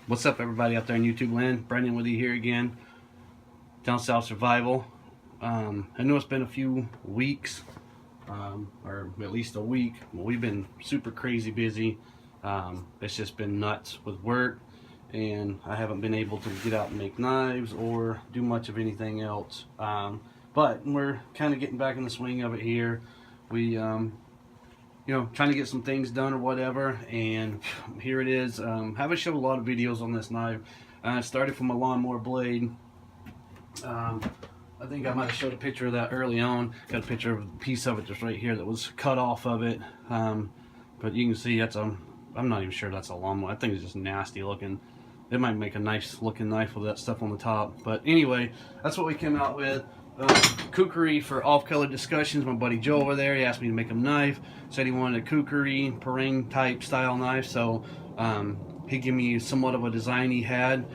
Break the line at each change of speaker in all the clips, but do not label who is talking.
What's up, everybody out there in YouTube land? Brendan with you here again, down south survival. I know it's been a few weeks, or at least a week. Well, we've been super crazy busy. It's just been nuts with work, and I haven't been able to get out and make knives or do much of anything else. But we're kind of getting back in the swing of it here. We trying to get some things done or whatever, and here it is. Haven't showed a lot of videos on this knife. I started from a lawnmower blade. I think I might have showed a picture of that early on. Got a picture of a piece of it just right here that was cut off of it. But you can see that's a, I'm not even sure that's a lawnmower. I think it's just nasty looking. It might make a nice looking knife with that stuff on the top. But anyway, that's what we came out with. Kukri for off-color discussions. My buddy Joe over there, he asked me to make him a knife. Said he wanted a kukri, parang type style knife, so he gave me somewhat of a design he had.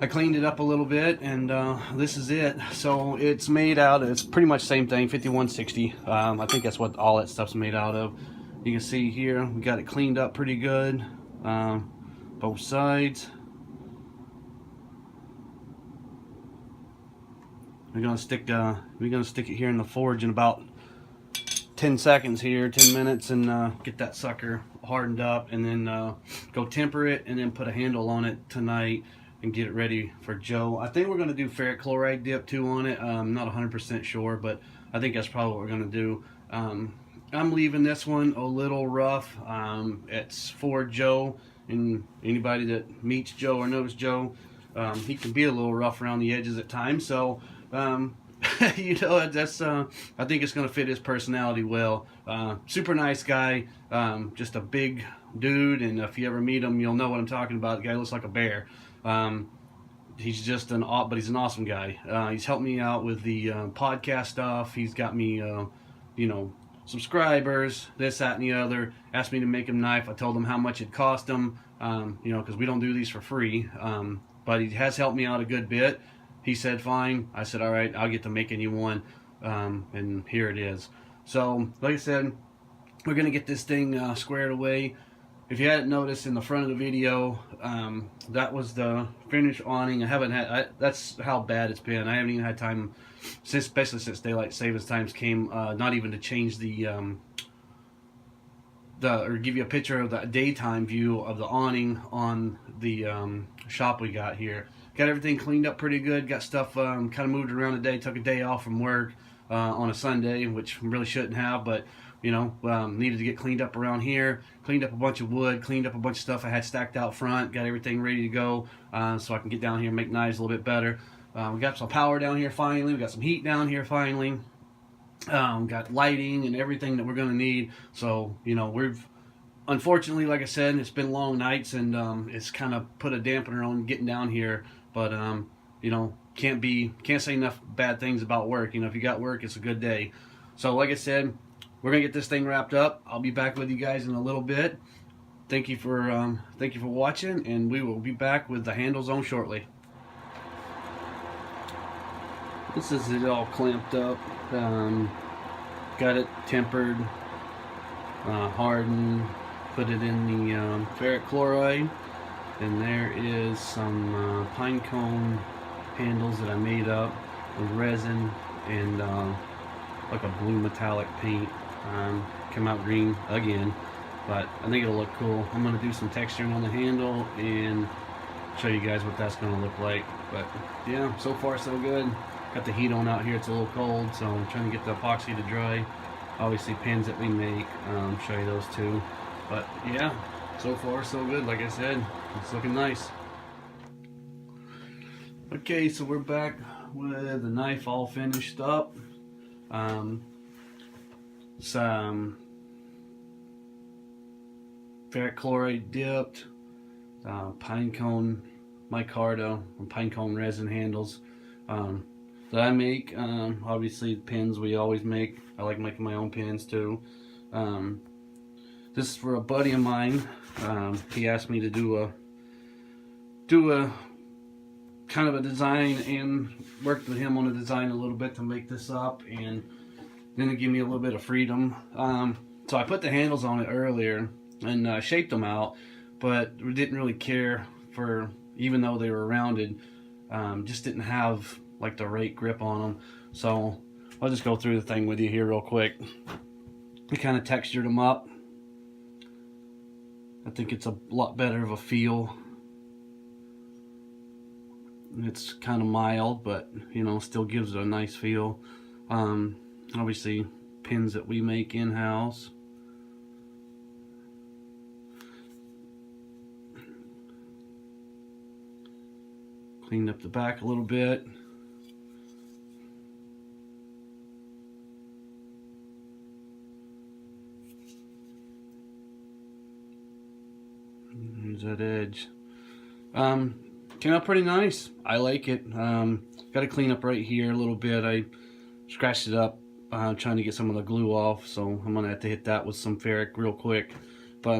I cleaned it up a little bit, and this is it. So it's made out of, it's pretty much the same thing, 5160. I think that's what all that stuff's made out of. You can see here, we got it cleaned up pretty good, both sides. We're gonna stick it here in the forge in about 10 seconds here, 10 minutes, and get that sucker hardened up, and then go temper it, and then put a handle on it tonight and get it ready for Joe. I think we're gonna do ferric chloride dip too on it. I'm not 100% sure, but I think that's probably what we're gonna do. I'm leaving this one a little rough. It's for Joe, and anybody that meets Joe or knows Joe, he can be a little rough around the edges at times. So that's I think it's gonna fit his personality well. Super nice guy, just a big dude, and if you ever meet him, you'll know what I'm talking about. The guy looks like a bear. He's just but he's an awesome guy. He's helped me out with the podcast stuff. He's got me, subscribers, this, that, and the other. Asked me to make him a knife. I told him how much it cost him, because we don't do these for free. But he has helped me out a good bit. He said fine. I said all right, I'll get to making you one, and here it is. So like I said, we're gonna get this thing squared away. If you hadn't noticed in the front of the video, that was the finished awning. I haven't had, that's how bad it's been. I haven't even had time, especially since daylight savings times came, not even to change or give you a picture of the daytime view of the awning on the shop we got here. Got everything cleaned up pretty good. Got stuff kind of moved around today. Took a day off from work on a Sunday, which really shouldn't have, but needed to get cleaned up around here. Cleaned up a bunch of wood. Cleaned up a bunch of stuff I had stacked out front. Got everything ready to go so I can get down here and make knives a little bit better. We got some power down here finally. We got some heat down here finally. Got lighting and everything that we're going to need. So we've, unfortunately, like I said, it's been long nights, and it's kind of put a dampener on getting down here. But can't say enough bad things about work. If you got work, it's a good day. So like I said, we're gonna get this thing wrapped up. I'll be back with you guys in a little bit. Thank you for watching, and we will be back with the handles on shortly. This is it all clamped up. Got it tempered, hardened. Put it in the ferric chloride. And there is some pine cone handles that I made up with resin and like a blue metallic paint. Come out green again, but I think it'll look cool. I'm going to do some texturing on the handle and show you guys what that's going to look like. But yeah, so far so good. Got the heat on out here. It's a little cold, so I'm trying to get the epoxy to dry. Obviously pins that we make, show you those too. But yeah, so far so good. Like I said, it's looking nice. Okay, so we're back with the knife all finished up. Some ferric chloride dipped, pine cone micarta and pine cone resin handles that I make. Obviously the pins we always make. I like making my own pins too. This is for a buddy of mine. He asked me to do a kind of a design, and worked with him on a design a little bit to make this up, and then it gave me a little bit of freedom. So I put the handles on it earlier and shaped them out, but we didn't really care for, even though they were rounded, just didn't have like the right grip on them. So I'll just go through the thing with you here real quick. We kind of textured them up. I think it's a lot better of a feel. It's kind of mild, but you know, still gives it a nice feel. Obviously pins that we make in-house. Cleaned up the back a little bit. There's that edge. Came out pretty nice. I like it. Got to clean up right here a little bit. I scratched it up trying to get some of the glue off, so I'm gonna have to hit that with some ferric real quick. But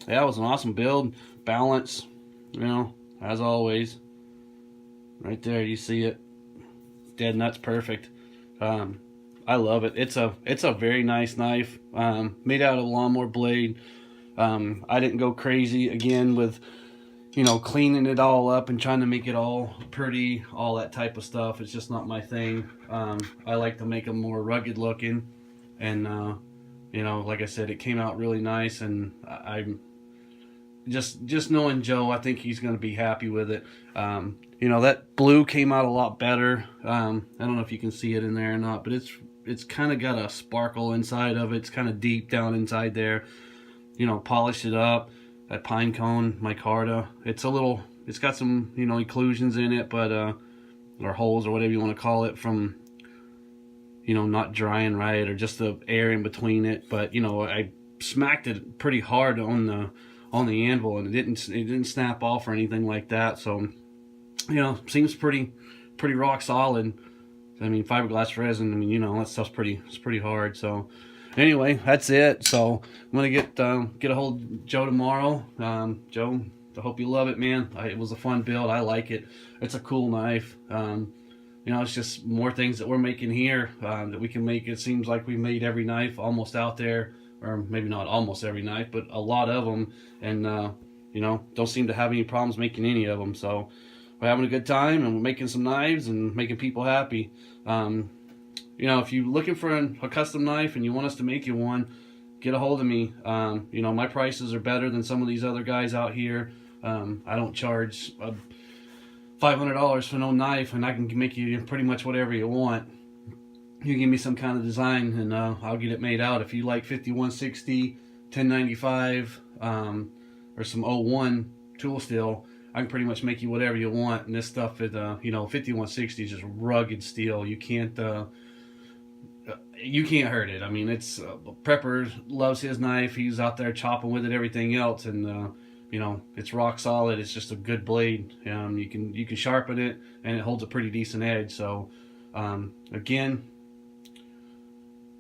yeah, it was an awesome build. Balance, you know, as always. Right there, you see it. Dead nuts perfect. I love it. It's a very nice knife. Made out of a lawnmower blade. I didn't go crazy again with, you know, cleaning it all up and trying to make it all pretty, all that type of stuff. It's just not my thing. I like to make them more rugged looking, and you know, like I said, it came out really nice, and I'm just knowing Joe, I think he's going to be happy with it. You know, that blue came out a lot better. I don't know if you can see it in there or not, but it's kind of got a sparkle inside of it. It's kind of deep down inside there. You know, polished it up. That pine cone micarta. It's got some, you know, occlusions in it, but or holes or whatever you want to call it, from, you know, not drying right, or just the air in between it. But you know, I smacked it pretty hard on the anvil, and it didn't snap off or anything like that. So, you know, seems pretty rock solid. I mean, fiberglass resin, I mean, you know, that stuff's pretty hard. So anyway, that's it. So I'm gonna get a hold of Joe tomorrow. Joe, I hope you love it, man. It was a fun build. I like it. It's a cool knife. You know, it's just more things that we're making here that we can make. It seems like we made every knife almost out there, or maybe not almost every knife, but a lot of them, and you know, don't seem to have any problems making any of them. So we're having a good time, and we're making some knives and making people happy. You know, if you're looking for a custom knife and you want us to make you one, get a hold of me. You know, my prices are better than some of these other guys out here. I don't charge $500 for no knife, and I can make you pretty much whatever you want. You give me some kind of design, and I'll get it made out. If you like 5160, 1095, or some 01 tool steel, I can pretty much make you whatever you want. And this stuff is, you know, 5160 is just rugged steel. You can't hurt it. I mean, it's Prepper loves his knife. He's out there chopping with it, everything else, and you know, it's rock solid. It's just a good blade. You can sharpen it, and it holds a pretty decent edge. So again,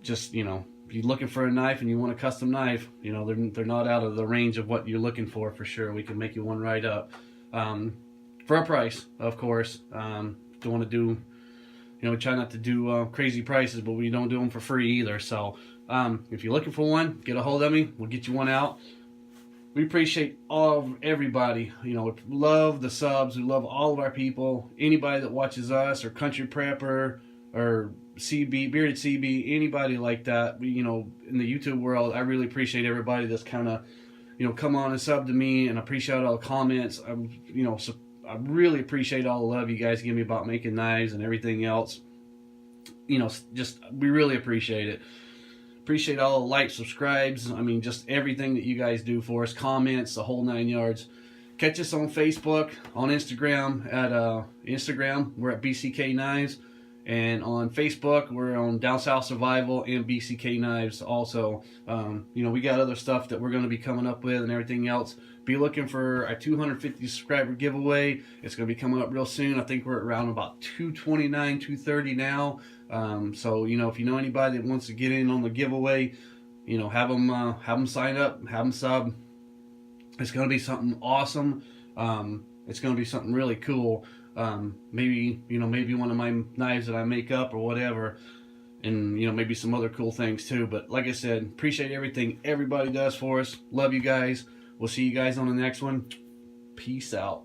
just, you know, if you're looking for a knife and you want a custom knife, you know, they're not out of the range of what you're looking for sure. We can make you one right up for a price, of course. Don't want to do, you know, we try not to do crazy prices, but we don't do them for free either. So if you're looking for one, get a hold of me. We'll get you one out. We appreciate everybody. You know, we love the subs. We love all of our people. Anybody that watches us, or Country Prepper, or CB, Bearded CB, anybody like that. We, you know, in the YouTube world, I really appreciate everybody that's kind of, you know, come on and sub to me, and appreciate all the comments. You know, so I really appreciate all the love you guys give me about making knives and everything else. You know, just, we really appreciate it. Appreciate all the likes, subscribes. I mean, just everything that you guys do for us. Comments, the whole 9 yards. Catch us on Facebook, on Instagram. At Instagram, we're at BCK Knives. And on Facebook, we're on Down South Survival and BCK Knives also. You know, we got other stuff that we're going to be coming up with and everything else. Be looking for a 250 subscriber giveaway. It's going to be coming up real soon. I think we're around about 229, 230 now. So, you know, if you know anybody that wants to get in on the giveaway, you know, have them sign up, have them sub. It's going to be something awesome. It's going to be something really cool. Maybe, you know, maybe one of my knives that I make up or whatever, and, you know, maybe some other cool things too. But like I said, appreciate everything everybody does for us. Love you guys. We'll see you guys on the next one. Peace out.